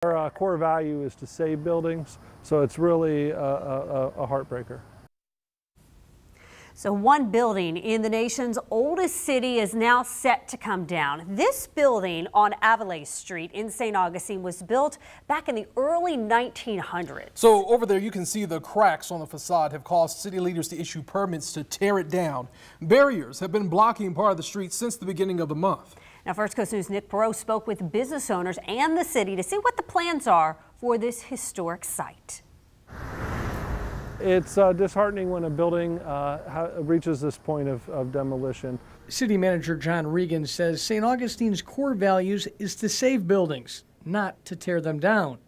Our core value is to save buildings, so it's really a heartbreaker. So one building in the nation's oldest city is now set to come down. This building on Aviles Street in St. Augustine was built back in the early 1900s. So over there you can see the cracks on the facade have caused city leaders to issue permits to tear it down. Barriers have been blocking part of the street since the beginning of the month. Now, First Coast News' Nick Perot spoke with business owners and the city to see what the plans are for this historic site. It's disheartening when a building reaches this point of demolition. City Manager John Regan says St. Augustine's core values is to save buildings, not to tear them down.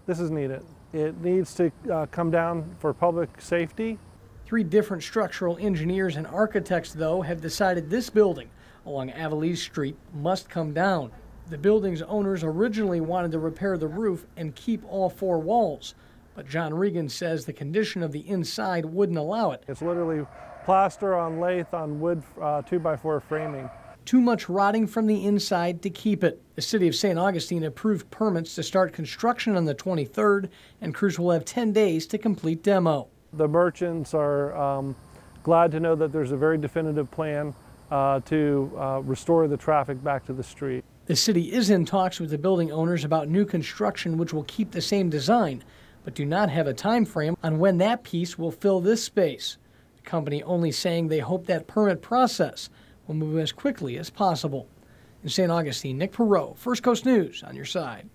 This is needed. It needs to come down for public safety. 3 different structural engineers and architects, though, have decided this building along Aviles Street must come down. The building's owners originally wanted to repair the roof and keep all 4 walls. But John Regan says the condition of the inside wouldn't allow it. It's literally plaster on lath on wood 2x4 framing. Too much rotting from the inside to keep it. The city of St. Augustine approved permits to start construction on the 23rd, and crews will have 10 days to complete demo. The merchants are glad to know that there's a very definitive plan to restore the traffic back to the street. The city is in talks with the building owners about new construction which will keep the same design, but do not have a time frame on when that piece will fill this space. The company only saying they hope that permit process will move as quickly as possible. In St. Augustine, Nick Perot, First Coast News on your side.